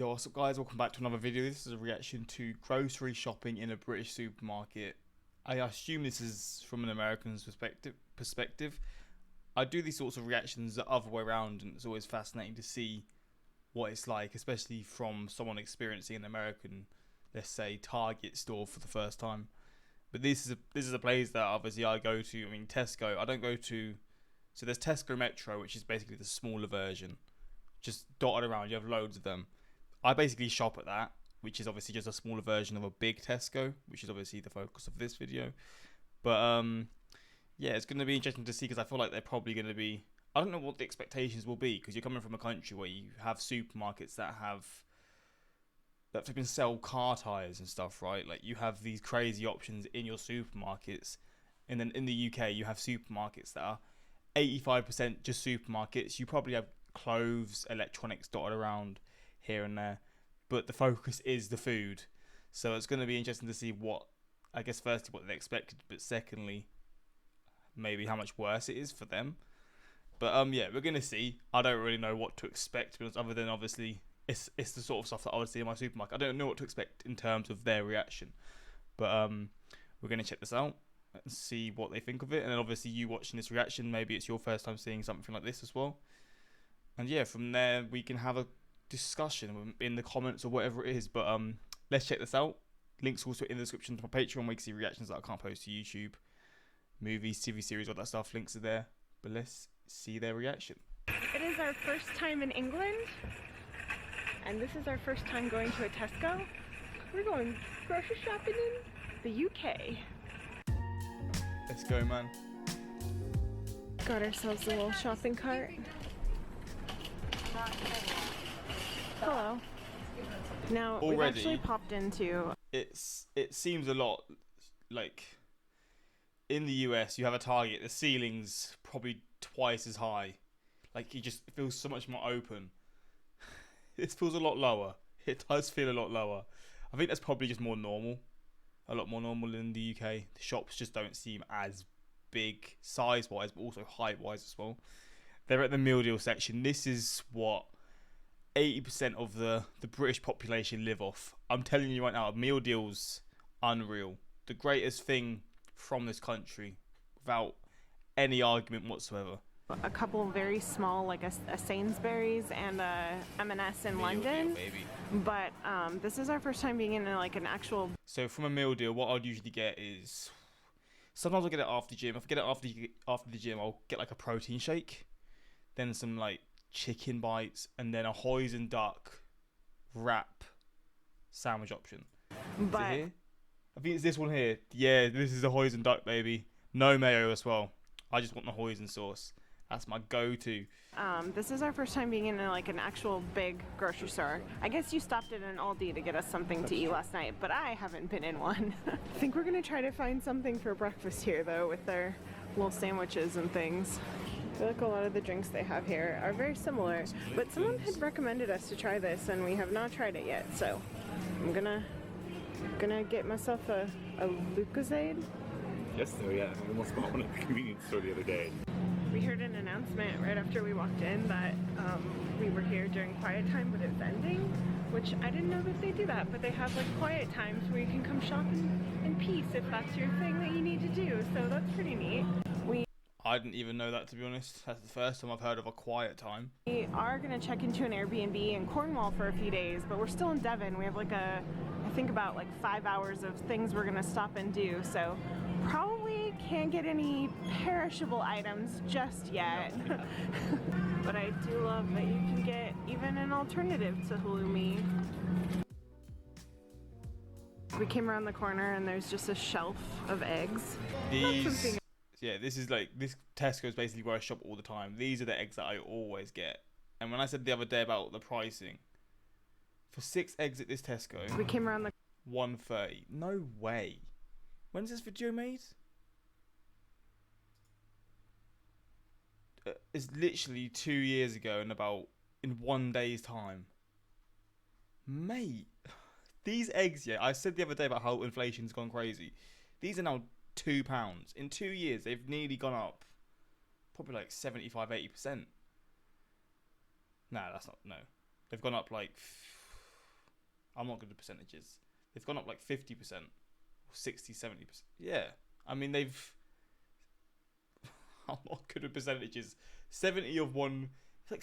Yo, what's up guys, welcome back to another video. This is a reaction to grocery shopping in a British supermarket. I assume this is from an American's perspective. I do these sorts of reactions the other way around, and it's always fascinating to see what it's like, especially from someone experiencing an American, let's say, Target store for the first time. But this is a place that obviously I go to. I mean, Tesco. I don't go to. So there's Tesco Metro, which is basically the smaller version, just dotted around. You have loads of them. I basically shop at that, which is obviously just a smaller version of a big Tesco, which is obviously the focus of this video. But yeah, it's going to be interesting to see, because I feel like they're probably going to be, I don't know what the expectations will be, because you're coming from a country where you have supermarkets that can sell car tires and stuff, right? Like, you have these crazy options in your supermarkets, and then in the UK you have supermarkets that are 85% just supermarkets. You probably have clothes, electronics dotted around here and there, but the focus is the food. So it's going to be interesting to see what, I guess, firstly what they expected, but secondly maybe how much worse it is for them. But yeah, we're going to see. I don't really know what to expect, because other than obviously it's the sort of stuff that I would see in my supermarket. I don't know what to expect in terms of their reaction, but we're going to check this out and see what they think of it. And then obviously you watching this reaction, maybe it's your first time seeing something like this as well, and yeah, from there we can have a discussion in the comments or whatever it is. But let's check this out. Links also in the description to my Patreon, where you can see reactions that I can't post to YouTube, movies, TV series, all that stuff. Links are there. But let's see their reaction. It is our first time in England, and this is our first time going to a Tesco. We're going grocery shopping in the UK. Let's go, man. Got ourselves a little shopping cart. Hello. Now, Already, we've actually popped into... It seems a lot like in the US you have a Target, the ceiling's probably twice as high. Like, it feels so much more open. It feels a lot lower. It does feel a lot lower. I think that's probably just more normal. A lot more normal in the UK. The shops just don't seem as big size-wise, but also height-wise as well. They're at the meal deal section. This is what 80% of the British population live off. I'm telling you right now, meal deals, unreal. The greatest thing from this country, without any argument whatsoever. A couple very small, like a Sainsbury's and a M&S in London. But this is our first time being in like an actual... So from a meal deal, what I'd usually get is... Sometimes I'll get it after the gym. If I get it after the gym, I'll get like a protein shake. Then some like chicken bites, and then a hoisin duck wrap sandwich option. But is it here? I think it's this one here. Yeah, this is a hoisin duck, baby. No mayo as well. I just want the hoisin sauce. That's my go-to. This is our first time being in like an actual big grocery store. I guess you stopped at an Aldi to get us something to eat last night, but I haven't been in one. I think we're gonna try to find something for breakfast here though, with their little sandwiches and things. I feel like a lot of the drinks they have here are very similar, but someone had recommended us to try this and we have not tried it yet, so I'm gonna get myself a Lucozade. Yes, so yeah, I almost bought one at the convenience store the other day. We heard an announcement right after we walked in that we were here during quiet time, but it's ending, which I didn't know that they do that, but they have like quiet times where you can come shop in peace if that's your thing that you need to do, so that's pretty neat. I didn't even know that, to be honest. That's the first time I've heard of a quiet time. We are going to check into an Airbnb in Cornwall for a few days, but we're still in Devon. We have like I think about like 5 hours of things we're going to stop and do, so probably can't get any perishable items just yet. But I do love that you can get even an alternative to halloumi. We came around the corner and there's just a shelf of eggs. Yeah, this Tesco is basically where I shop all the time. These are the eggs that I always get. And when I said the other day about the pricing, for 6 eggs at this Tesco, we came around the $1.30. No way. When's this video made? It's literally 2 years ago, and in 1 day's time. Mate, these eggs, yeah, I said the other day about how inflation's gone crazy. These are now £2. In 2 years, they've nearly gone up probably like 75-80%. Nah, that's not, no. They've gone up like I'm not good at percentages. They've gone up like 50%, 60, 70%. Yeah. I mean, they've... I'm not good at percentages. 70 of one, it's like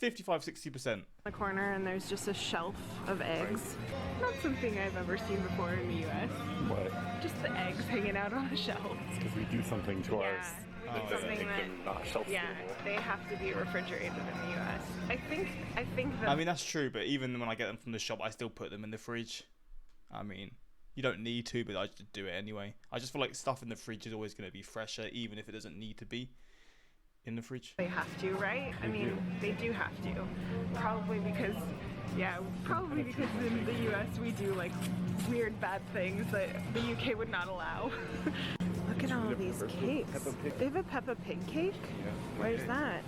55, 60%. The corner, and there's just a shelf of eggs. Not something I've ever seen before in the US. What? Just the eggs hanging out on a shelf. Because we do something to ours. We did That doesn't something make that, them not shelf yeah, stable. they have to be refrigerated in the US. I think that... I mean, that's true, but even when I get them from the shop, I still put them in the fridge. I mean, you don't need to, but I just do it anyway. I just feel like stuff in the fridge is always going to be fresher, even if it doesn't need to be in the fridge. They have to, right? I mean, they do have to. Probably because in the US we do like weird bad things that the UK would not allow. Look at all these cakes. They have a Peppa Pig cake? Yeah. Where's that?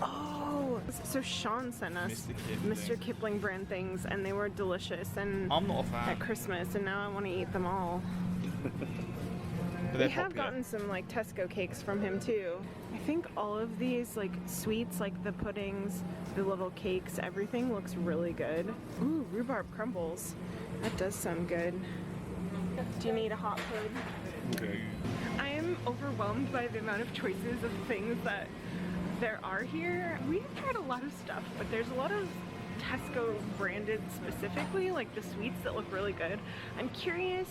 Oh! So Sean sent us Mr. Kipling brand things, and they were delicious and I'm not a fan. at Christmas, and now I want to eat them all. But We they're have popular. gotten some like Tesco cakes from him too. I think all of these like sweets, like the puddings, the little cakes, everything looks really good. Ooh, rhubarb crumbles. That does sound good. Do you need a hot food? Okay. I am overwhelmed by the amount of choices of things that there are here. We have tried a lot of stuff, but there's a lot of Tesco branded specifically, like the sweets that look really good. I'm curious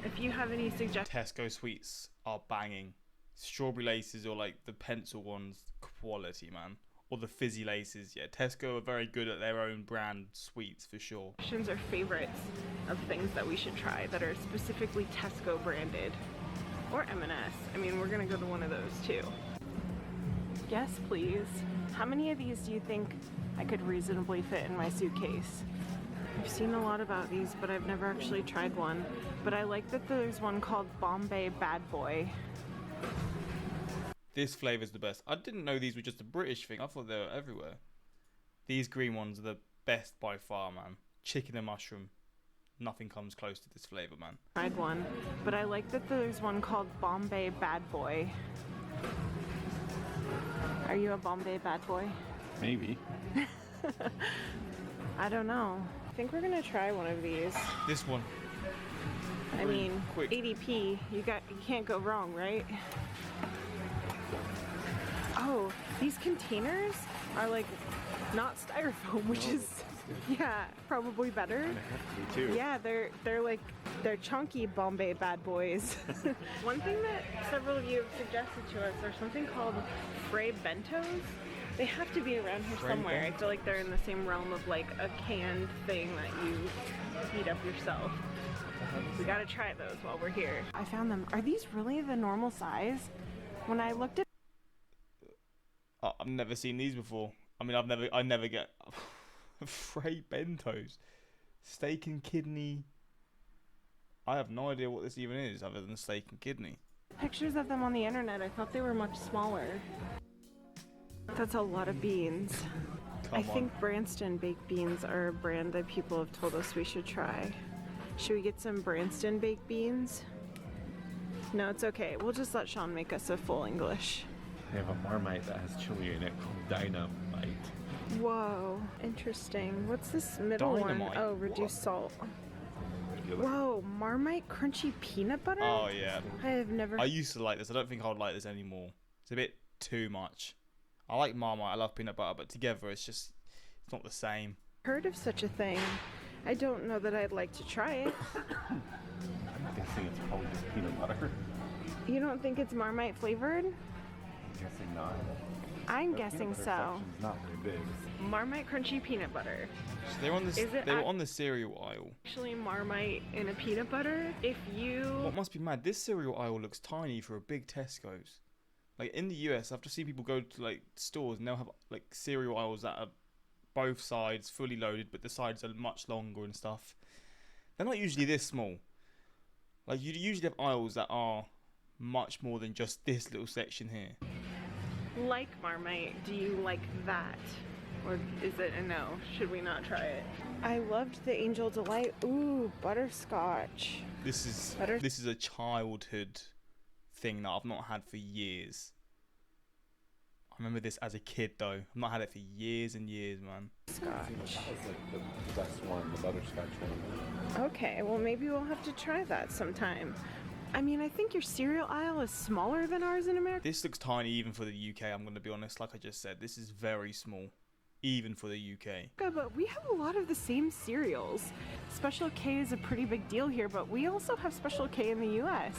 if you have any suggestions. Tesco sweets are banging. Strawberry laces or like the pencil ones, quality, man. Or the fizzy laces, yeah. Tesco are very good at their own brand sweets for sure. Or favorites of things that we should try that are specifically Tesco branded, or M&S. I mean, we're gonna go to one of those too. Yes, please. How many of these do you think I could reasonably fit in my suitcase? I've seen a lot about these, but I've never actually tried one. But I like that there's one called Bombay Bad Boy. This flavor's the best. I didn't know these were just a British thing. I thought they were everywhere. These green ones are the best by far, man. Chicken and mushroom. Nothing comes close to this flavor, man. Tried one, but I like that there's one called Bombay Bad Boy. Are you a Bombay Bad Boy? Maybe. I don't know. I think we're gonna try one of these. This one. I mean, quick. 80p, you can't go wrong, right? Oh, these containers are like not styrofoam, which is, yeah, probably better. And it has to be too. Yeah, they're chunky Bombay Bad Boys. One thing that several of you have suggested to us are something called Frey bentos. They have to be around here Frey somewhere. I bento? feel like they're in the same realm of like a canned thing that you heat up yourself. We gotta try those while we're here. I found them. Are these really the normal size? When I looked at Oh, I've never seen these before. I mean, I never get Frey bentos. Steak and kidney. I have no idea what this even is other than steak and kidney. pictures of them on the internet, I thought they were much smaller. That's a lot of beans. I think Branston baked beans are a brand that people have told us we should try. Should we get some Branston baked beans? No, it's okay. We'll just let Sean make us a full English. They have a Marmite that has chili in it called Dynamite. Whoa, interesting. What's this middle Dynamite? one? Oh, reduced salt. The other- Whoa, Marmite crunchy peanut butter? Oh yeah. I have never. I used to like this. I don't think I would like this anymore. It's a bit too much. I like Marmite. I love peanut butter, but together it's not the same. Heard of such a thing. I don't know that I'd like to try it. I'm guessing it's probably just peanut butter. You don't think it's Marmite flavored? I'm guessing not. I'm The guessing peanut butter so. section's not very big. Marmite crunchy peanut butter. So they were on this. Is it They were ac- on the cereal aisle. Actually, Marmite in a peanut butter. If you What must be mad? This cereal aisle looks tiny for a big Tesco's. Like in the US, I've just seen people go to like stores and they'll have like cereal aisles that are both sides fully loaded, but the sides are much longer and stuff. They're not usually this small. Like you usually have aisles that are much more than just this little section here. like Marmite, do you like that? Or is it a no? Should we not try it? I loved the Angel Delight. Ooh, butterscotch. This is Butter- this is a childhood thing that I've not had for years. I remember this as a kid though. I've not had it for years and years, man. Scotch. That was like the best one, the butterscotch one. Okay, well maybe we'll have to try that sometime. I mean, I think your cereal aisle is smaller than ours in America. This looks tiny even for the UK, I'm going to be honest. Like I just said, this is very small, even for the UK. But we have a lot of the same cereals. Special K is a pretty big deal here, but we also have Special K in the US.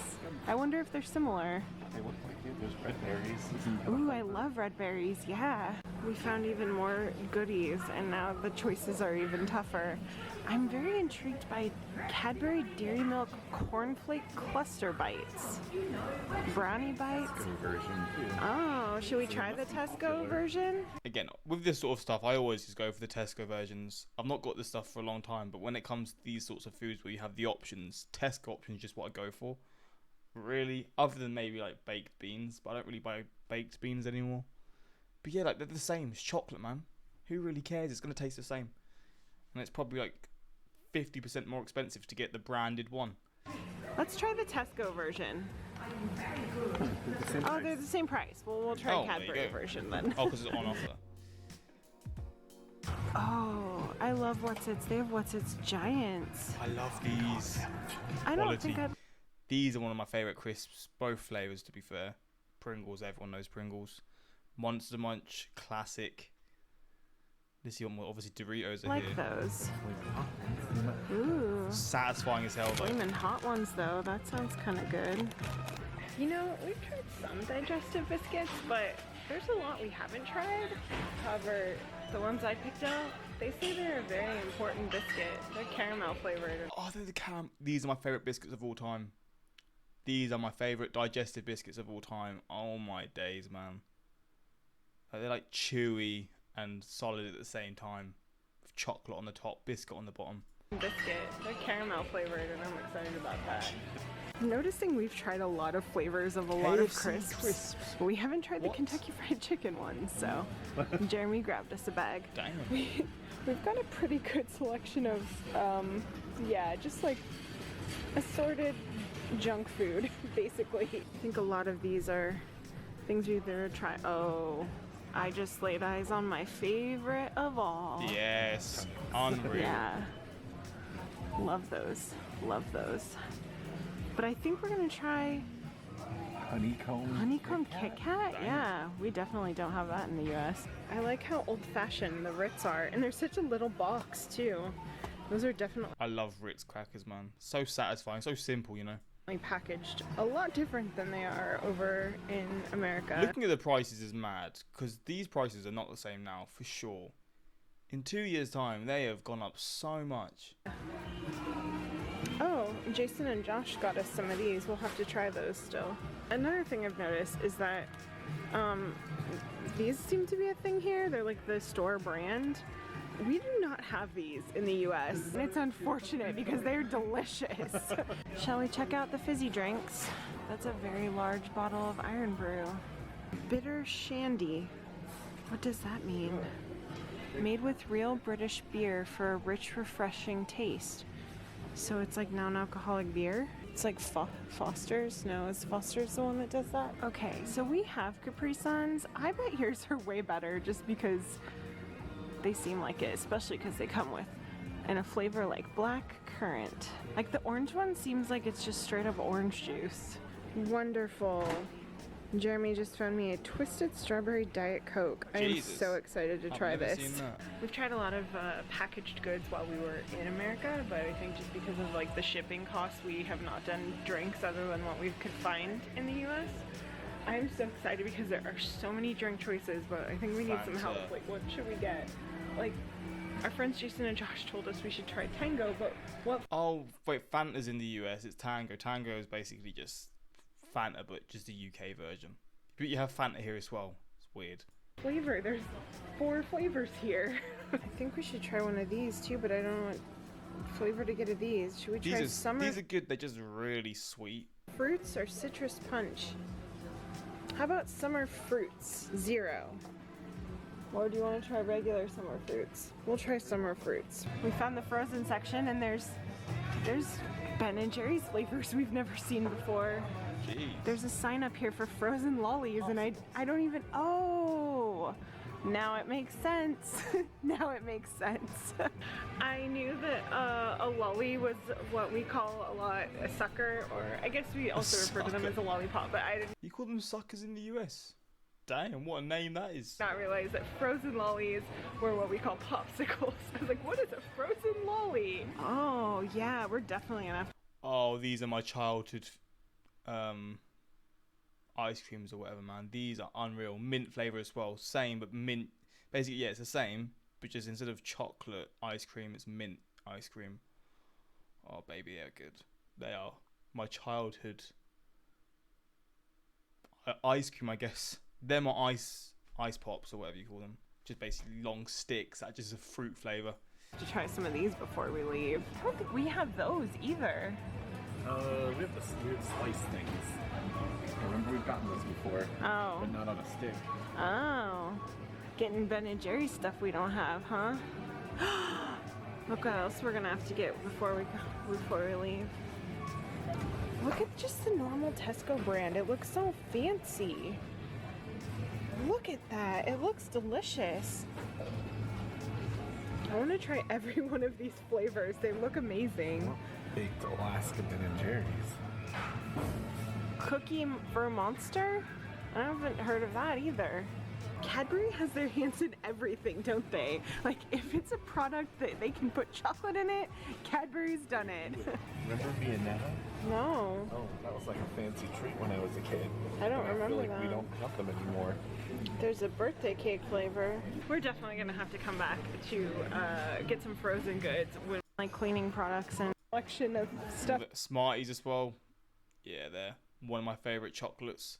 I wonder if they're similar. They look like it. There's red berries. Ooh, I love red berries, yeah. We found even more goodies, and now the choices are even tougher. I'm very intrigued by Cadbury Dairy Milk Cornflake Cluster Bites. Brownie Bites. Version. Oh, should we try the Tesco version? Again, with this sort of stuff, I always just go for the Tesco versions. I've not got this stuff for a long time, but when it comes to these sorts of foods where you have the options, Tesco options is just what I go for. Really, other than maybe like baked beans, but I don't really buy baked beans anymore. But yeah, like they're the same. It's chocolate, man. Who really cares? It's gonna taste the same, and it's probably like 50% more expensive to get the branded one. Let's try the Tesco version. Oh, they're the same price. Well, we'll try Oh, there you Cadbury go. version then. Oh, because it's on offer. Oh, I love What's It's. They have What's It's Giants. I love these. I don't think Quality. I've... These are one of my favourite crisps, both flavours to be fair. Pringles, everyone knows Pringles. Monster Munch, classic. This is obviously Doritos are like here. those. Ooh. Satisfying as hell though. Flamin' hot ones though, that sounds kind of good. You know, we've tried some digestive biscuits, but there's a lot we haven't tried. However, the ones I picked out, they say they're a very important biscuit. They're caramel flavored. Oh, they're the These are my favourite biscuits of all time. These are my favourite digestive biscuits of all time. Oh my days, man. They're like chewy and solid at the same time. With chocolate on the top, biscuit on the bottom. Biscuit. They're caramel flavored, and I'm excited about that. I'm noticing we've tried a lot of flavors of a lot of KFC crisps. But we haven't tried the What? Kentucky Fried Chicken one, so Jeremy grabbed us a bag. Damn. We've got a pretty good selection of, yeah, just like assorted junk food, basically. I think a lot of these are things we've never tried. Oh, I just laid eyes on my favorite of all. Yes. Unreal. Yeah. Love those. Love those. But I think we're gonna try honeycomb Kit Kat. Yeah, we definitely don't have that in the US. I like how old-fashioned the Ritz are, and they're such a little box too. Those are definitely I love Ritz crackers, man. So satisfying, so simple, you know. packaged a lot different than they are over in America. Looking at the prices is mad, because these prices are not the same now, for sure. In 2 years' time, they have gone up so much. Oh, Jason and Josh got us some of these. We'll have to try those still. Another thing I've noticed is that these seem to be a thing here. They're like the store brand. We do not have these in the US. And it's unfortunate because they're delicious. Shall we check out the fizzy drinks? That's a very large bottle of Iron Brew. Bitter Shandy. What does that mean? Made with real British beer for a rich, refreshing taste. So it's like non-alcoholic beer? It's like Foster's? No, is Foster's the one that does that? Okay, so we have Capri Suns. I bet yours are way better just because they seem like it, especially because they come with in a flavor like black currant. Like the orange one seems like it's just straight up orange juice. Wonderful. Jeremy just found me a twisted strawberry Diet Coke. I am Jesus. so excited to I've try never this. seen that. We've tried a lot of packaged goods while we were in America, but I think just because of like the shipping costs, we have not done drinks other than what we could find in the US. I'm so excited because there are so many drink choices, but I think we need some help. Fanta. Like, what should we get? Like, our friends Jason and Josh told us we should try Tango, but what? Oh, wait, Fanta's in the US, it's Tango. Tango is basically just Fanta, but just the UK version. But you have Fanta here as well. It's weird. Flavor? There's 4 flavors here. I think we should try one of these too, but I don't know what flavor to get of these. Should we try summer These are good, they're just really sweet. fruits or citrus punch? How about summer fruits? 0. Or do you want to try regular summer fruits? We'll try summer fruits. We found the frozen section and there's Ben and Jerry's flavors we've never seen before. Jeez. There's a sign up here for frozen lollies, and I don't even. Oh, now it makes sense. Now it makes sense. I knew that a lolly was what we call a sucker, or I guess we also refer to them as a lollipop, but I did You call them suckers in the US? Damn, what a name that is. not realize that frozen lollies were what we call popsicles. I was like, what is a frozen lolly? Oh, yeah, we're definitely gonna have Oh, these are my childhood ice creams or whatever, man. These are unreal. Mint flavor as well. Same, but mint. Basically, yeah, it's the same, but just instead of chocolate ice cream, it's mint ice cream. Oh, baby, they're good. They are my childhood ice cream, I guess. They're my ice pops or whatever you call them. Just basically long sticks that just a fruit flavor. to try some of these before we leave. I don't think we have those either. We have slice things. I remember we've gotten those before, Oh. but not on a stick. Oh. Getting Ben and Jerry's stuff we don't have, huh? Look what else we're gonna have to get before we leave. Look at just the normal Tesco brand. It looks so fancy. Look at that. It looks delicious. I want to try every one of these flavors. They look amazing. Baked Alaska Ben and Jerry's. Cookie for Monster? I haven't heard of that either. Cadbury has their hands in everything, don't they? Like, if it's a product that they can put chocolate in it, Cadbury's done it. Remember Vienna? No. Oh, that was like a fancy treat when I was a kid. I don't And I feel remember like we that. don't have them anymore. There's a birthday cake flavor. We're definitely gonna have to come back to get some frozen goods with like cleaning products and collection of stuff. Smarties as well. Yeah, they're one of my favourite chocolates.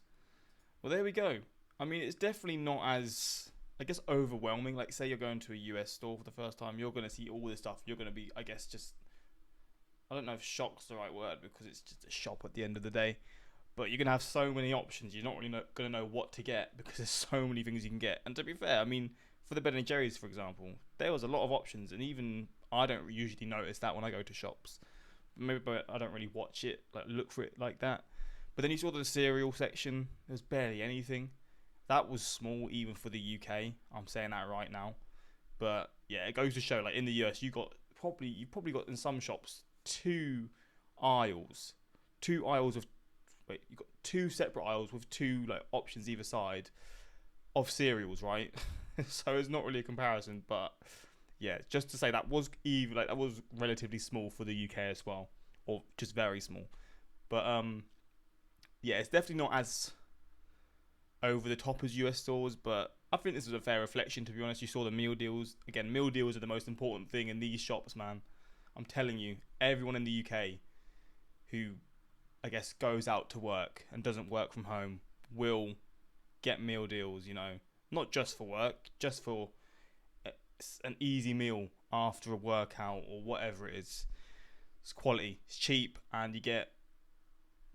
Well, there we go. I mean, it's definitely not as, I guess, overwhelming. Like, say you're going to a US store for the first time, you're going to see all this stuff. You're going to be, I guess, just, I don't know if shock's the right word because it's just a shop at the end of the day. But you're going to have so many options. You're not really going to know what to get because there's so many things you can get. And to be fair, I mean, for the Ben & Jerry's, for example, there was a lot of options. And even I don't usually notice that when I go to shops. Maybe I don't really watch it, like look for it like that. But then you saw the cereal section. There's barely anything. That was small even for the UK. I'm saying that right now. But yeah, it goes to show, like in the US, you've probably got in some shops two aisles of, you've got two separate aisles with two like options either side of cereals, right? So it's not really a comparison, but yeah, just to say that was relatively small for the UK as well, or just very small. But yeah, it's definitely not as over the top as US stores, but I think this is a fair reflection, to be honest. You saw the meal deals. Again, meal deals are the most important thing in these shops, man. I'm telling you, everyone in the UK who, I guess, goes out to work and doesn't work from home will get meal deals, you know. Not just for work, just for an easy meal after a workout or whatever it is. It's quality, it's cheap, and you get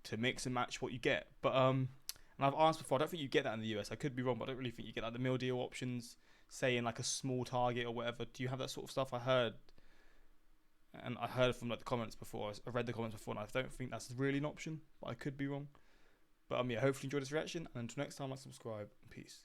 to mix and match what you get. But and I've asked before, I don't think you get that in the US. I could be wrong, but I don't really think you get like the meal deal options, say in like a small Target or whatever. Do you have that sort of stuff? I heard from like the comments before. I read the comments before, and I don't think that's really an option, but I could be wrong. But yeah, hopefully you enjoyed this reaction, and until next time, subscribe. Peace.